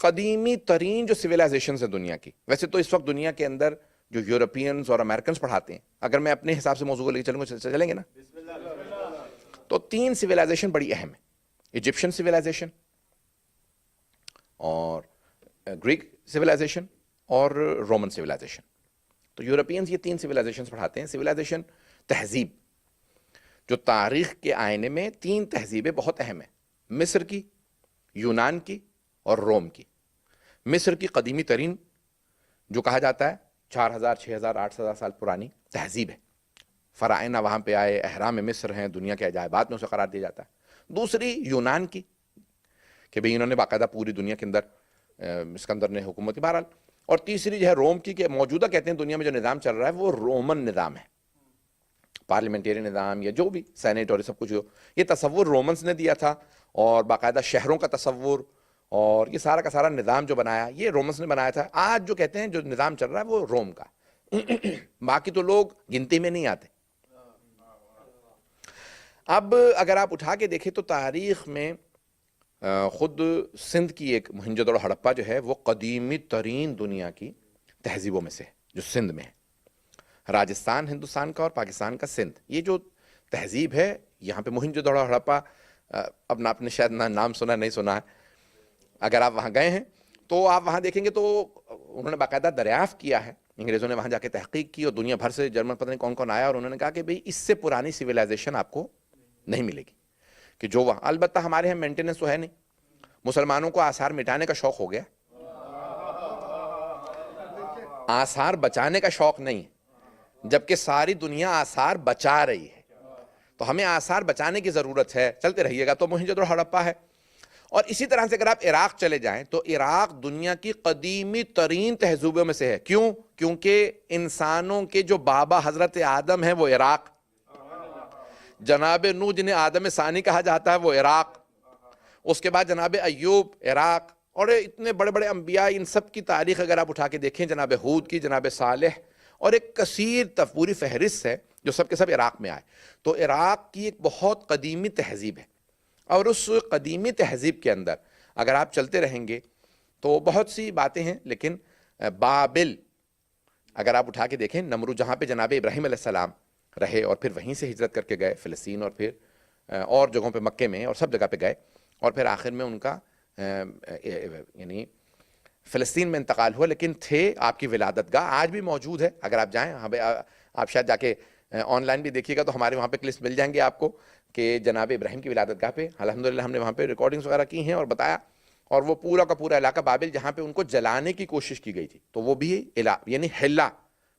قدیمی ترین جو سویلائزیشنز ہیں دنیا کی، ویسے تو اس وقت دنیا کے اندر جو یورپینز اور امریکنز پڑھاتے ہیں، اگر میں اپنے حساب سے موضوع کو لے کے چلوں گا، چلیں گے نا، تو 3 سویلائزیشن بڑی اہم ہے: ایجپشن سویلائزیشن اور گریک سویلائزیشن اور رومن سویلائزیشن. تو یورپینز یہ 3 سویلائزیشن پڑھاتے ہیں. سویلائزیشن تہذیب، جو تاریخ کے آئینے میں 3 تہذیبیں بہت اہم ہیں: مصر کی، یونان کی اور روم کی. مصر کی قدیمی ترین، جو کہا جاتا ہے 4000 6000 8000 سال پرانی تہذیب ہے. فرائنہ وہاں پہ آئے، اہرام مصر ہیں، دنیا کے عجائبات میں اسے قرار دیا جاتا ہے. دوسری یونان کی، کہ بھئی انہوں نے باقاعدہ پوری دنیا کے اندر اسکندر نے حکومت کی. بہرحال. اور تیسری جو ہے روم کی، کہ موجودہ کہتے ہیں دنیا میں جو نظام چل رہا ہے وہ رومن نظام ہے، پارلیمنٹری نظام یا جو بھی سینیٹ اور سب کچھ. یہ تصور رومنز نے دیا تھا، اور باقاعدہ شہروں کا تصور اور یہ سارا کا سارا نظام جو بنایا یہ رومنز نے بنایا تھا. آج جو کہتے ہیں جو نظام چل رہا ہے وہ روم کا. باقی تو لوگ گنتی میں نہیں آتے. اب اگر آپ اٹھا کے دیکھیں تو تاریخ میں خود سندھ کی ایک موہنجو دڑو ہڑپا جو ہے وہ قدیمی ترین دنیا کی تہذیبوں میں سے ہے، جو سندھ میں ہے. راجستھان ہندوستان کا اور پاکستان کا سندھ، یہ جو تہذیب ہے یہاں پہ موہنجو دڑو ہڑپا، اب آپ نے شاید نام سنا نہیں سنا ہے. اگر آپ وہاں گئے ہیں تو آپ وہاں دیکھیں گے تو انہوں نے باقاعدہ دریافت کیا ہے، انگریزوں نے وہاں جا کے تحقیق کی اور دنیا بھر سے جرمن پتہ نہیں کون کون آیا، اور انہوں نے کہا کہ بھئی اس سے پرانی سویلائزیشن آپ کو نہیں ملے گی. کہ جو وہاں، البتہ ہمارے یہاں مینٹیننس تو ہے نہیں، مسلمانوں کو آثار مٹانے کا شوق ہو گیا، آثار بچانے کا شوق نہیں، جبکہ ساری دنیا آثار بچا رہی ہے. تو ہمیں آثار بچانے کی ضرورت ہے. چلتے رہیے گا. تو موہنجو دڑو ہڑپا ہے. اور اسی طرح سے اگر آپ عراق چلے جائیں تو عراق دنیا کی قدیمی ترین تہذیبوں میں سے ہے. کیوں؟ کیونکہ انسانوں کے جو بابا حضرت آدم ہیں وہ عراق، جناب نوح جنہیں آدم ثانی کہا جاتا ہے وہ عراق، اس کے بعد جناب ایوب عراق، اور اتنے بڑے بڑے انبیاء، ان سب کی تاریخ اگر آپ اٹھا کے دیکھیں، جناب ہود کی، جناب صالح، اور ایک کثیر پوری فہرست ہے جو سب کے سب عراق میں آئے. تو عراق کی ایک بہت قدیمی تہذیب ہے. اور اس قدیمی تہذیب کے اندر اگر آپ چلتے رہیں گے تو بہت سی باتیں ہیں، لیکن بابل اگر آپ اٹھا کے دیکھیں، نمرود جہاں پہ جناب ابراہیم علیہ السلام رہے اور پھر وہیں سے ہجرت کر کے گئے فلسطین، اور پھر اور جگہوں پہ مکے میں اور سب جگہ پہ گئے، اور پھر آخر میں ان کا یعنی فلسطین میں انتقال ہوا، لیکن تھے آپ کی ولادت گاہ آج بھی موجود ہے. اگر آپ جائیں، آپ شاید جا کے آن لائن بھی دیکھیے گا تو ہمارے وہاں پہ کلپس مل جائیں گے آپ کو کہ جناب ابراہیم کی ولادت گاہ پہ الحمدللہ ہم نے وہاں پہ ریکارڈنگز وغیرہ کی ہیں اور بتایا. اور وہ پورا کا پورا علاقہ بابل جہاں پہ ان کو جلانے کی کوشش کی گئی تھی، تو وہ بھی یعنی حلہ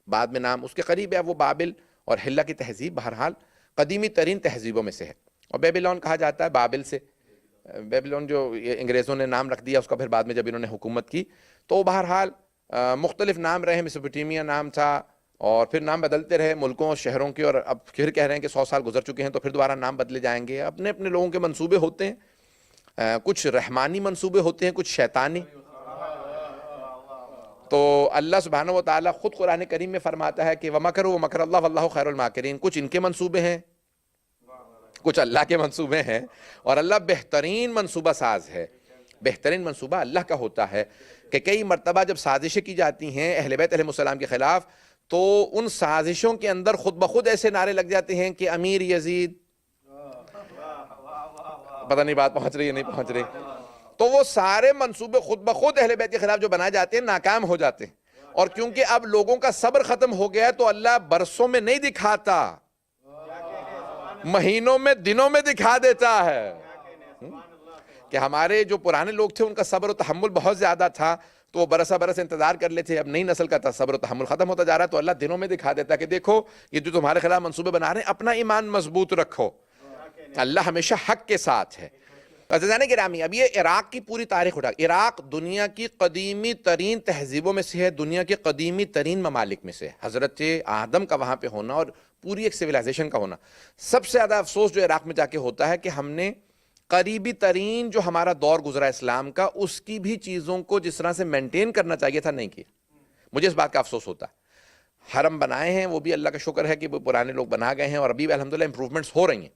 بعد میں نام اس کے قریب ہے، وہ بابل اور حلہ کی تہذیب بہرحال قدیمی ترین تہذیبوں میں سے ہے. اور بیبیلون کہا جاتا ہے بابل سے، بیبیلون جو انگریزوں نے نام رکھ دیا اس کا پھر بعد میں جب انہوں نے حکومت کی تو بہرحال مختلف نام رہے. میسوپوٹیمیا نام تھا اور پھر نام بدلتے رہے ملکوں اور شہروں کے، اور اب پھر کہہ رہے ہیں کہ 100 سال گزر چکے ہیں تو پھر دوبارہ نام بدلے جائیں گے. اپنے اپنے لوگوں کے منصوبے ہوتے ہیں، کچھ رحمانی منصوبے ہوتے ہیں، کچھ شیطانی. تو اللہ سبحانہ و تعالیٰ خود قرآن کریم میں فرماتا ہے کہ وَمَكَرُوا وَمَكَرَ اللَّهُ وَاللَّهُ خَيْرُ الْمَاكِرِينَ. کچھ ان کے منصوبے ہیں، کچھ اللہ کے منصوبے ہیں، اور اللہ بہترین منصوبہ ساز ہے. بہترین منصوبہ اللہ کا ہوتا ہے کہ کئی مرتبہ جب سازشیں کی جاتی ہیں اہل بیت علیہ السلام کے خلاف تو ان سازشوں کے اندر خود بخود ایسے نعرے لگ جاتے ہیں کہ امیر یزید، پتہ نہیں بات پہنچ رہی ہے نہیں پہنچ رہی، تو وہ سارے منصوبے خود بخود اہل بیت کے خلاف جو بنائے جاتے ہیں ناکام ہو جاتے ہیں. اور کیونکہ اب لوگوں کا صبر ختم ہو گیا ہے تو اللہ برسوں میں نہیں دکھاتا، مہینوں میں، دنوں میں دکھا دیتا ہے. کہ ہمارے جو پرانے لوگ تھے ان کا صبر و تحمل بہت زیادہ تھا تو وہ برسہ برس انتظار کر لیتے. اب نئی نسل کا صبر و تحمل ختم ہوتا جا رہا ہے تو اللہ دنوں میں دکھا دیتا ہے کہ دیکھو یہ جو تمہارے خلاف منصوبے بنا رہے ہیں، اپنا ایمان مضبوط رکھو، اللہ ہمیشہ حق کے ساتھ ہے. عزیزان گرامی، اب یہ عراق کی پوری تاریخ اٹھا، عراق دنیا کی قدیمی ترین تہذیبوں میں سے ہے، دنیا کے قدیمی ترین ممالک میں سے ہے. حضرت آدم کا وہاں پہ ہونا اور پوری ایک سویلائزیشن کا ہونا. سب سے زیادہ افسوس جو عراق میں جا کے ہوتا ہے کہ ہم نے قریبی ترین جو ہمارا دور گزرا اسلام کا، اس کی بھی چیزوں کو جس طرح سے مینٹین کرنا چاہیے تھا نہیں کیا. مجھے اس بات کا افسوس ہوتا ہے. حرم بنائے ہیں، وہ بھی اللہ کا شکر ہے کہ وہ پرانے لوگ بنا گئے ہیں اور ابھی الحمدللہ امپروومنٹس ہو رہی ہیں.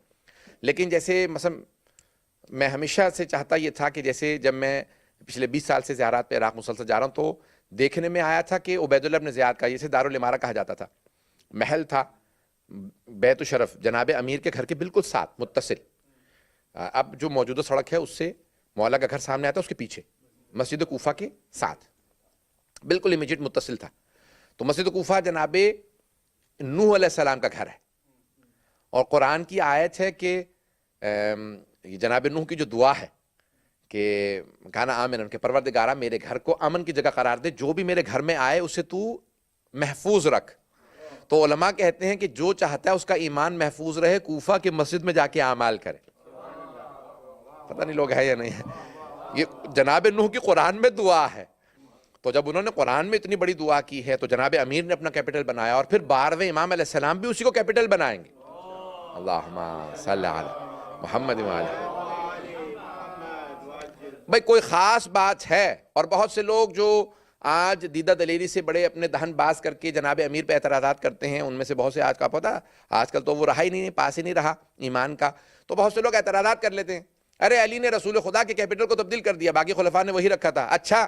لیکن جیسے مثلا میں ہمیشہ سے چاہتا یہ تھا کہ جیسے جب میں پچھلے 20 سال سے زیارات پہ عراق مسلسل جا رہا ہوں، تو دیکھنے میں آیا تھا کہ عبید اللہ بن زیاد کا، جسے دارالامارہ کہا جاتا تھا، محل تھا بیت الشرف جناب امیر کے گھر کے بالکل ساتھ متصل. اب جو موجودہ سڑک ہے اس سے مولا کا گھر سامنے آتا ہے، اس کے پیچھے مسجد کوفہ کے ساتھ بالکل امیجیٹ متصل تھا. تو مسجد کوفہ جناب نوح علیہ السلام کا گھر ہے، اور قرآن کی آیت ہے کہ جناب نوح کی جو دعا ہے کہ کانا آمن، کہ پروردگارہ میرے گھر کو امن کی جگہ قرار دے، جو بھی میرے گھر میں آئے اسے تو محفوظ رکھ. تو علماء کہتے ہیں کہ جو چاہتا ہے اس کا ایمان محفوظ رہے، کوفہ کی مسجد میں جا کے اعمال کرے. پتہ نہیں لوگ ہے یا نہیں ہے، یہ جناب نوح کی قرآن میں دعا ہے. تو جب انہوں نے قرآن میں اتنی بڑی دعا کی ہے تو جناب امیر نے اپنا کیپٹل بنایا، اور پھر 12ویں امام علیہ السلام بھی اسی کو کیپٹل بنائیں گے. اللہم صلی علی محمد و علی. بھئی کوئی خاص بات ہے، اور بہت سے لوگ جو آج دیدہ دلیری سے بڑے اپنے دہن باز کر کے جناب امیر پہ اعتراضات کرتے ہیں، ان میں سے بہت سے آج کا پتہ، آج کل تو وہ رہا ہی نہیں، پاس ہی نہیں رہا ایمان کا. تو بہت سے لوگ اعتراضات کر لیتے ہیں، ارے علی نے رسول خدا کے کیپٹل کو تبدیل کر دیا، باقی خلفاء نے وہی رکھا تھا. اچھا،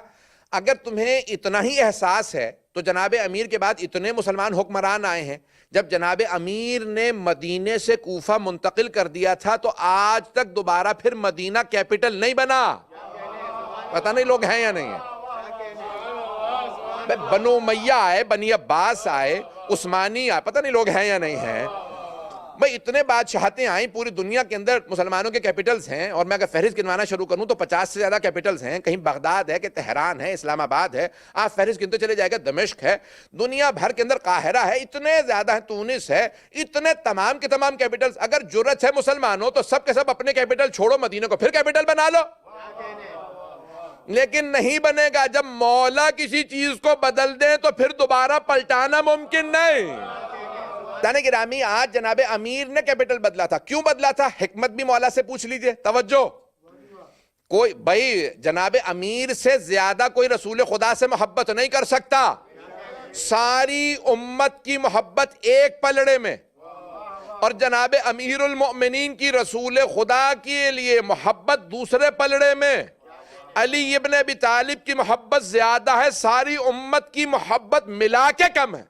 اگر تمہیں اتنا ہی احساس ہے تو جناب امیر کے بعد اتنے مسلمان حکمران آئے ہیں، جب جناب امیر نے مدینے سے کوفہ منتقل کر دیا تھا تو آج تک دوبارہ پھر مدینہ کیپٹل نہیں بنا. پتہ نہیں لوگ ہیں یا نہیں ہیں. بنو امیہ آئے، بنی عباس آئے، عثمانی آئے، پتہ نہیں لوگ ہیں یا نہیں ہیں. بھئی اتنے بادشاہتیں آئیں پوری دنیا کے اندر، مسلمانوں کے کیپٹلز ہیں، اور میں اگر فہرست گنوانا شروع کروں تو 50 سے زیادہ کیپٹلز ہیں. کہیں بغداد ہے، کہ تہران ہے، اسلام آباد ہے، آپ فہرست گنتے چلے جائے گا، دمشق ہے، دنیا بھر کے اندر قاہرہ ہے، اتنے زیادہ ہیں، تونس ہے، اتنے تمام کے تمام کیپٹلز. اگر جرت ہے مسلمانوں تو سب کے سب اپنے کیپٹل چھوڑو، مدینہ کو پھر کیپٹل بنا لو. لیکن نہیں بنے گا. جب مولا کسی چیز کو بدل دیں تو پھر دوبارہ پلٹانا ممکن نہیں. تانے گرامی، آج جناب امیر نے کیپٹل بدلا تھا. کیوں بدلا تھا؟ حکمت بھی مولا سے پوچھ لیجئے. توجہ، کوئی بھائی جناب امیر سے زیادہ کوئی رسول خدا سے محبت نہیں کر سکتا. ساری امت کی محبت ایک پلڑے میں، اور جناب امیر المؤمنین کی رسول خدا کے لیے محبت دوسرے پلڑے میں. علی ابن ابی طالب کی محبت زیادہ ہے، ساری امت کی محبت ملا کے کم ہے.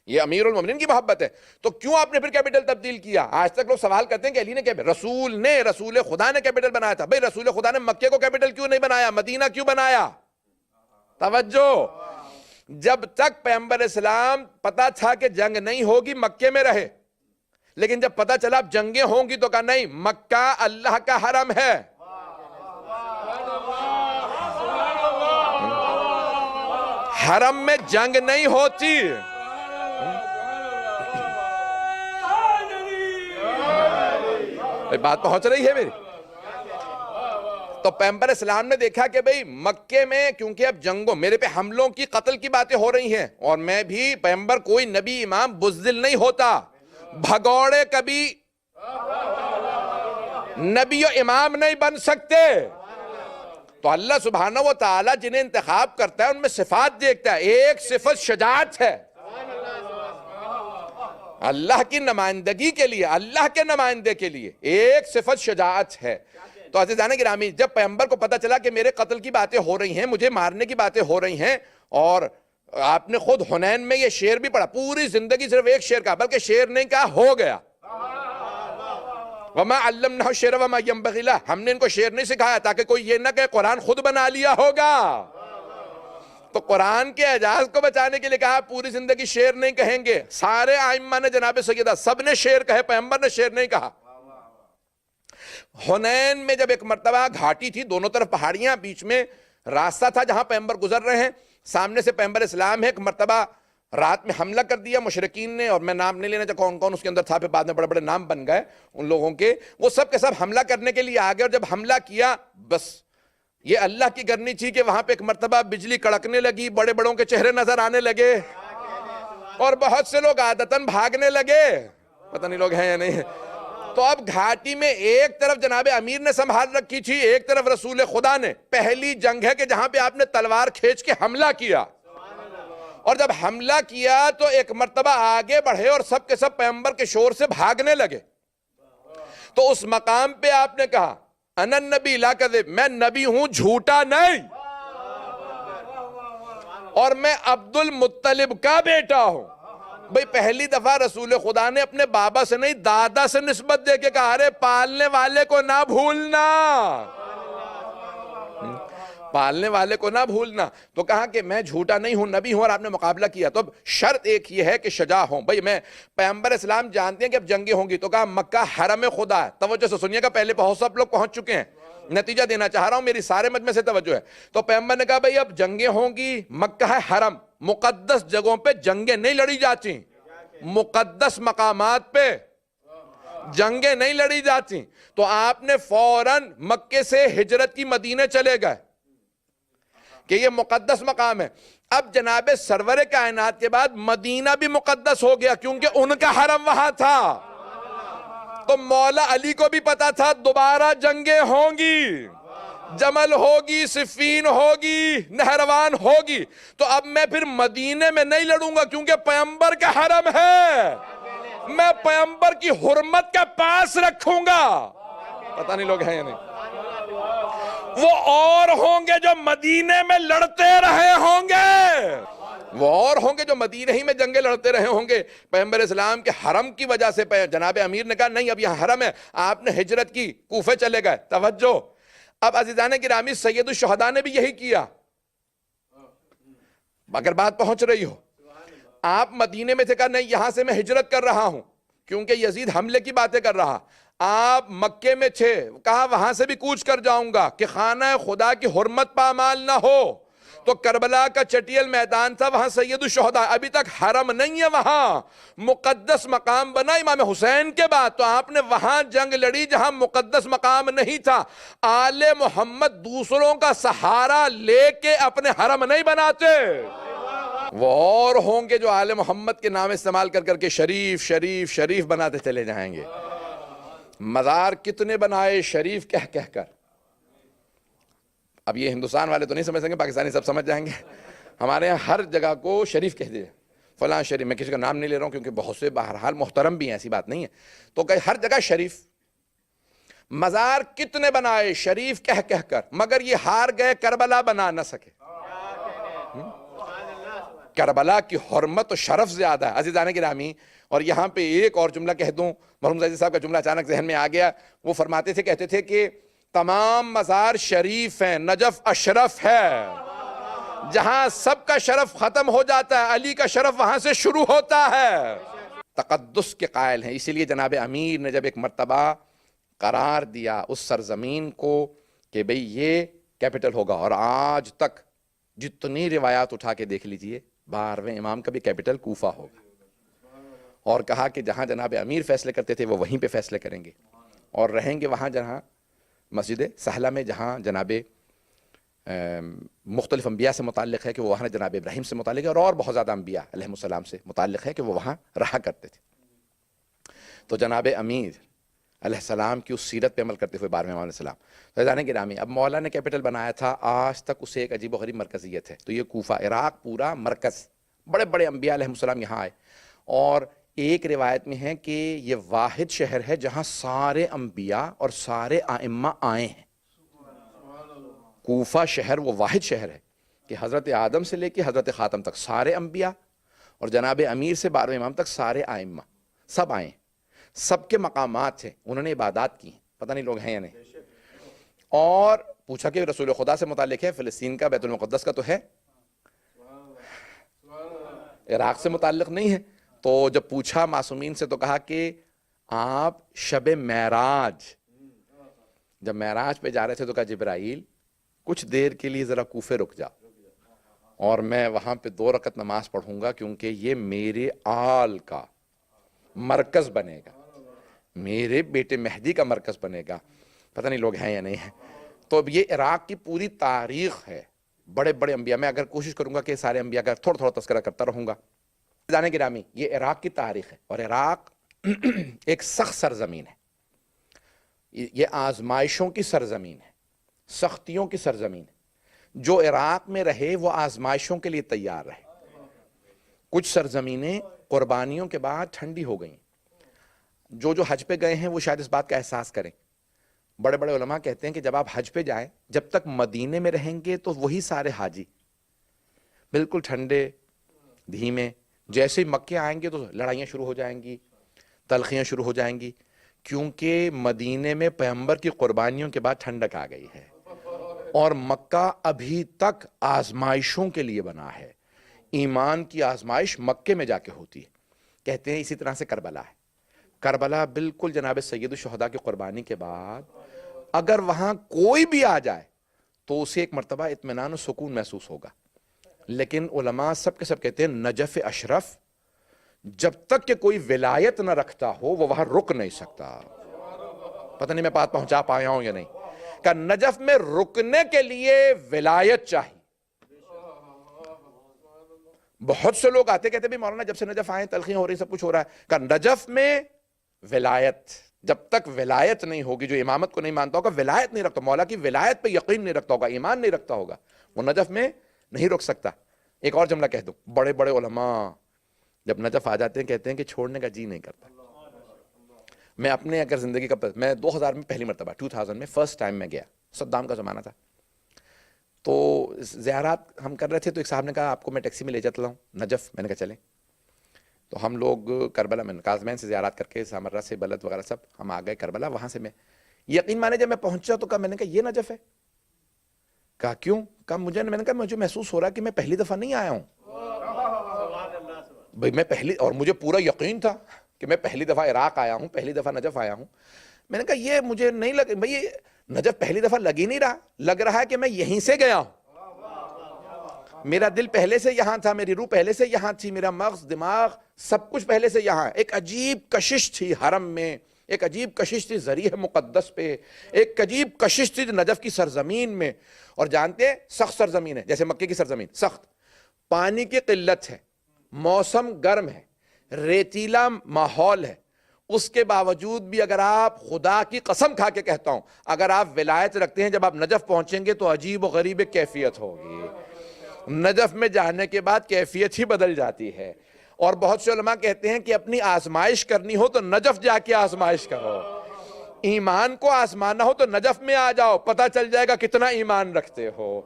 یہ امیر المومنین کی محبت ہے. تو کیوں آپ نے پھر کیپٹل تبدیل کیا؟ آج تک لوگ سوال کرتے ہیں کہ علی نے رسول خدا نے کیپٹل بنایا تھا. بھئی رسول خدا نے مکے کو کیپٹل کیوں نہیں بنایا؟ مدینہ کیوں بنایا؟ توجہ، جب تک پیغمبر اسلام پتا تھا کہ جنگ نہیں ہوگی مکے میں رہے، لیکن جب پتا چلا اب جنگیں ہوں گی تو کہا نہیں، مکہ اللہ کا حرم ہے. حرم میں جنگ نہیں ہوتی. بات پہنچ رہی ہے میری؟ تو پیغمبر اسلام نے دیکھا کہ بھئی مکے میں کیونکہ اب جنگوں، میرے پہ حملوں کی، قتل کی باتیں ہو رہی ہیں، اور میں بھی پیغمبر، کوئی نبی امام بزدل نہیں ہوتا، بھگوڑے کبھی نبی و امام نہیں بن سکتے. تو اللہ سبحانہ و تعالی جنہیں انتخاب کرتا ہے ان میں صفات دیکھتا ہے. ایک صفت شجاعت ہے، اللہ کی نمائندگی کے لیے، اللہ کے نمائندے کے لیے ایک صفت شجاعت ہے. تو عزیزان گرامی، جب پیغمبر کو پتا چلا کہ میرے قتل کی باتیں ہو رہی ہیں، مجھے مارنے کی باتیں ہو رہی ہیں، اور آپ نے خود حنین میں یہ شعر بھی پڑھا، پوری زندگی صرف ایک شعر کہا، بلکہ شعر نہیں کہا، ہو گیا. وَمَا عَلَّمْنَهُ الشِّعْرَ وَمَا يَنبَغِي لَهُ، ہم نے ان کو شعر نہیں سکھایا تاکہ کوئی یہ نہ کہ قرآن خود بنا لیا ہوگا. تو قرآن کے اعجاز کو بچانے کے لیے کہا پوری زندگی شعر نہیں کہیں گے. سارے ائمہ نے، جناب سیدہ سب نے شعر کہے، پیغمبر نے شعر نہیں کہا. حنین میں جب ایک مرتبہ گھاٹی تھی، دونوں طرف پہاڑیاں، بیچ میں راستہ تھا جہاں پیغمبر گزر رہے ہیں، سامنے سے پیغمبر اسلام ہے. ایک مرتبہ رات میں حملہ کر دیا مشرکین نے، اور میں نام نہیں لینا چاہتا کون کون اس کے اندر تھا، پھر بعد میں بڑے بڑے نام بن گئے ان لوگوں کے. وہ سب کے سب حملہ کرنے کے لیے آگے، اور جب حملہ کیا بس یہ اللہ کی کرنی تھی کہ وہاں پہ ایک مرتبہ بجلی کڑکنے لگی، بڑے بڑوں کے چہرے نظر آنے لگے، اور بہت سے لوگ عادتاً بھاگنے لگے. پتہ نہیں لوگ ہیں یا نہیں. تو اب گھاٹی میں ایک طرف جناب امیر نے سنبھال رکھی تھی، ایک طرف رسول خدا نے. پہلی جنگ ہے کہ جہاں پہ آپ نے تلوار کھینچ کے حملہ کیا، اور جب حملہ کیا تو ایک مرتبہ آگے بڑھے اور سب کے سب پیغمبر کے شور سے بھاگنے لگے. تو اس مقام پہ آپ نے کہا انا النبی لا کذب، میں نبی ہوں جھوٹا نہیں، اور میں عبد المطلب کا بیٹا ہوں۔ بھئی پہلی دفعہ رسول خدا نے اپنے بابا سے نہیں دادا سے نسبت دے کے کہا رہے پالنے والے کو نہ بھولنا، پالنے والے کو نہ بھولنا۔ تو کہا کہ میں جھوٹا نہیں ہوں، نبی ہوں، اور آپ نے مقابلہ کیا۔ تو اب شرط ایک یہ ہے کہ شجاع ہوں۔ بھئی میں پیغمبر اسلام جانتے ہیں کہ اب جنگیں ہوں گی، تو کہا مکہ حرم خدا ہے۔ توجہ سے سنیے گا، پہلے بہت سب لوگ پہنچ چکے ہیں، نتیجہ دینا چاہ رہا ہوں، میری سارے مجمع سے توجہ ہے۔ تو پیغمبر نے کہا بھئی اب جنگیں ہوں گی، مکہ ہے حرم، مقدس جگہوں پہ جنگیں نہیں لڑی جاتی، مقدس مقامات پہ جنگیں نہیں لڑی جاتی۔ تو آپ نے فوراً مکے سے ہجرت کی مدینے چلے گئے کہ یہ مقدس مقام ہے۔ اب جناب سرور کائنات کے بعد مدینہ بھی مقدس ہو گیا، کیونکہ ان کا حرم وہاں تھا۔ تو مولا علی کو بھی پتا تھا دوبارہ جنگیں ہوں گی، جمل ہوگی، صفین ہوگی، نہروان ہوگی، تو اب میں پھر مدینے میں نہیں لڑوں گا کیونکہ پیغمبر کا حرم ہے، میں پیغمبر کی حرمت کا پاس رکھوں گا۔ پتہ نہیں لوگ ہیں یا نہیں؟ وہ اور ہوں گے جو مدینے میں لڑتے رہے ہوں گے، وہ اور ہوں گے جو مدینہ ہی میں جنگیں لڑتے رہے ہوں گے۔ پیغمبر اسلام کے حرم کی وجہ سے جناب امیر نے کہا نہیں اب یہاں حرم ہے، آپ نے ہجرت کی، کوفے چلے گئے۔ توجہ، اب عزیزان گرامی سید الشہداء نے بھی یہی کیا، اگر بات پہنچ رہی ہو۔ آپ مدینے میں تھے، کہا نہیں یہاں سے میں ہجرت کر رہا ہوں کیونکہ یزید حملے کی باتیں کر رہا۔ آپ مکے میں تھے، کہا وہاں سے بھی کوچ کر جاؤں گا کہ خانہ خدا کی حرمت پامال نہ ہو۔ تو کربلا کا چٹیل میدان تھا، وہاں سید الشہداء، ابھی تک حرم نہیں ہے، وہاں مقدس مقام بنا امام حسین کے بعد، تو آپ نے وہاں جنگ لڑی جہاں مقدس مقام نہیں تھا۔ آل محمد دوسروں کا سہارا لے کے اپنے حرم نہیں بناتے، وہ اور ہوں گے جو آل محمد کے نام استعمال کر کر کے شریف شریف شریف بناتے چلے جائیں گے۔ مزار کتنے بنائے شریف کہہ کہہ کر، اب یہ ہندوستان والے تو نہیں سمجھ سکیں، پاکستانی سب سمجھ جائیں گے۔ ہمارے ہاں ہر جگہ کو شریف کہہ دے، فلاں شریف، میں کسی کا نام نہیں لے رہا ہوں کیونکہ بہت سے بہرحال محترم بھی ہیں، ایسی بات نہیں ہے، تو کہ ہر جگہ شریف۔ مزار کتنے بنائے شریف کہہ کہہ کر، مگر یہ ہار گئے، کربلا بنا نہ سکے۔ کربلا کی حرمت و شرف زیادہ ہے عزیزان گرامی۔ اور یہاں پہ ایک اور جملہ کہہ دوں، مرحوم زاہدی صاحب کا جملہ اچانک ذہن میں آ گیا، وہ فرماتے تھے، کہتے تھے کہ تمام مزار شریف ہیں، نجف اشرف ہے، جہاں سب کا شرف ختم ہو جاتا ہے علی کا شرف وہاں سے شروع ہوتا ہے۔ تقدس کے قائل ہیں، اسی لیے جناب امیر نے جب ایک مرتبہ قرار دیا اس سرزمین کو کہ بھئی یہ کیپٹل ہوگا، اور آج تک جتنی روایات اٹھا کے دیکھ لیجئے 12ویں امام کا بھی کیپٹل کوفہ ہوگا، اور کہا کہ جہاں جناب امیر فیصلے کرتے تھے وہ وہیں پہ فیصلے کریں گے، اور رہیں گے وہاں جہاں مسجد سہلہ میں جہاں جناب مختلف انبیاء سے متعلق ہے کہ وہ وہاں جناب ابراہیم سے متعلق ہے، اور بہت زیادہ انبیاء علیہ السلام سے متعلق ہے کہ وہ وہاں رہا کرتے تھے۔ تو جناب امیر علیہ السلام کی اس سیرت پہ عمل کرتے ہوئے 12ویں امام علیہ السلام، تو جانے گرامی اب مولا نے کیپٹل بنایا تھا، آج تک اسے ایک عجیب و غریب مرکزیت ہے۔ تو یہ کوفہ، عراق پورا مرکز، بڑے بڑے انبیاء علیہ السلام یہاں آئے، اور ایک روایت میں ہے کہ یہ واحد شہر ہے جہاں سارے انبیاء اور سارے ائمہ آئے ہیں۔ کوفہ شہر وہ واحد شہر ہے کہ حضرت آدم سے لے کے حضرت خاتم تک سارے انبیاء، اور جناب امیر سے 12ویں امام تک سارے ائمہ سب آئے ہیں، سب کے مقامات ہیں، انہوں نے عبادات کی ہیں، پتہ نہیں لوگ ہیں یا نہیں۔ اور پوچھا کہ رسول خدا سے متعلق ہے، فلسطین کا بیت المقدس کا تو ہے، عراق سے متعلق نہیں ہے۔ تو جب پوچھا معصومین سے تو کہا کہ آپ شب معراج، جب معراج پہ جا رہے تھے تو کہا جبرائیل کچھ دیر کے لیے ذرا کوفے رک جا، اور میں وہاں پہ 2 رکعت نماز پڑھوں گا، کیونکہ یہ میرے آل کا مرکز بنے گا، میرے بیٹے مہدی کا مرکز بنے گا۔ پتہ نہیں لوگ ہیں یا نہیں ہیں۔ تو اب یہ عراق کی پوری تاریخ ہے، بڑے بڑے انبیاء، میں اگر کوشش کروں گا کہ سارے انبیاء کا تھوڑا تھوڑا تذکرہ کرتا رہوں گا۔ جانے گرامی یہ عراق کی تاریخ ہے، اور عراق ایک سخت سرزمین ہے، یہ آزمائشوں کی سرزمین ہے، سختیوں کی سرزمین ہے۔ جو عراق میں رہے وہ آزمائشوں کے لیے تیار رہے۔ کچھ سرزمینیں قربانیوں کے بعد ٹھنڈی ہو گئیں، جو حج پہ گئے ہیں وہ شاید اس بات کا احساس کریں۔ بڑے بڑے علماء کہتے ہیں کہ جب آپ حج پہ جائیں، جب تک مدینے میں رہیں گے تو وہی سارے حاجی بالکل ٹھنڈے دھیمے، جیسے ہی مکے آئیں گے تو لڑائیاں شروع ہو جائیں گی، تلخیاں شروع ہو جائیں گی، کیونکہ مدینے میں پیغمبر کی قربانیوں کے بعد ٹھنڈک آ گئی ہے، اور مکہ ابھی تک آزمائشوں کے لیے بنا ہے۔ ایمان کی آزمائش مکے میں جا کے ہوتی ہے۔ کہتے ہیں اسی طرح سے کربلا ہے، کربلا بالکل جناب سید الشہداء کی قربانی کے بعد اگر وہاں کوئی بھی آ جائے تو اسے ایک مرتبہ اطمینان و سکون محسوس ہوگا، لیکن علماء سب کے سب کہتے ہیں نجف اشرف جب تک کہ کوئی ولایت نہ رکھتا ہو وہ وہاں رک نہیں سکتا۔ پتہ نہیں میں بات پہنچا پایا ہوں یا نہیں، کہ نجف میں رکنے کے لیے ولایت چاہیے۔ بہت سے لوگ آتے کہتے بھی مولانا جب سے نجف آئے تلخیاں ہو رہی سب کچھ ہو رہا ہے، کہ نجف میں ولایت، جب تک ولایت نہیں ہوگی، جو امامت کو نہیں مانتا ہوگا، ولایت نہیں رکھتا، مولا کی ولایت پہ یقین نہیں رکھتا ہوگا، ایمان نہیں رکھتا ہوگا، وہ نجف میں نہیں رک سکتا۔ ایک اور جملہ کہہ دوں، بڑے بڑے علماء جب نجف آ جاتے ہیں کہتے ہیں کہ چھوڑنے کا جی نہیں کرتا۔ میں اپنے اگر زندگی کا میں 2000 میں پہلی مرتبہ 2000 میں فرسٹ ٹائم میں گیا، صدام کا زمانہ تھا، تو زیارات ہم کر رہے تھے، تو ایک صاحب نے کہا آپ کو میں ٹیکسی میں لے جاتا ہوں نجف، میں نے کہا چلیں۔ تو ہم لوگ کربلا میں کاظمین سے زیارات کر کے سامرہ سے بلد وغیرہ سب ہم آ گئے کربلا، وہاں سے میں یقین مانے جب میں پہنچا تو کہا، میں نے کہا یہ نجف ہے؟ کہا کیوں؟ کہا میں نے کہا مجھے محسوس ہو رہا کہ میں پہلی دفعہ نہیں آیا ہوں بھئی، میں پہلی، اور مجھے پورا یقین تھا کہ میں پہلی دفعہ عراق آیا ہوں، پہلی دفعہ نجف آیا ہوں۔ میں نے کہا یہ مجھے نہیں لگ بھئی، یہ نجف پہلی دفعہ لگ ہی نہیں رہا، لگ رہا ہے کہ میں یہیں سے گیا ہوں، میرا دل پہلے سے یہاں تھا، میری روح پہلے سے یہاں تھی، میرا مغز دماغ سب کچھ پہلے سے یہاں۔ ایک عجیب کشش تھی حرم میں، ایک عجیب کشش تھی ذریح مقدس پہ، ایک عجیب کشش تھی نجف کی سرزمین میں۔ اور جانتے ہیں سخت سرزمین ہے، جیسے مکے کی سرزمین سخت، پانی کی قلت ہے، موسم گرم ہے، ریتیلا ماحول ہے، اس کے باوجود بھی اگر آپ، خدا کی قسم کھا کے کہتا ہوں، اگر آپ ولایت رکھتے ہیں، جب آپ نجف پہنچیں گے تو عجیب و غریب ایک کیفیت ہوگی۔ نجف میں جانے کے بعد کیفیت ہی بدل جاتی ہے۔ اور بہت سے علماء کہتے ہیں کہ اپنی آزمائش کرنی ہو تو نجف جا کے آزمائش کرو، ایمان کو آزمانا ہو تو نجف میں آ جاؤ، پتہ چل جائے گا کتنا ایمان رکھتے ہو۔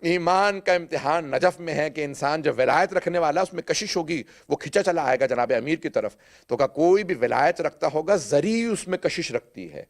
ایمان کا امتحان نجف میں ہے کہ انسان جو ولایت رکھنے والا اس میں کشش ہوگی، وہ کھچا چلا آئے گا جناب امیر کی طرف۔ تو کہا کوئی بھی ولایت رکھتا ہوگا ذریع اس میں کشش رکھتی ہے،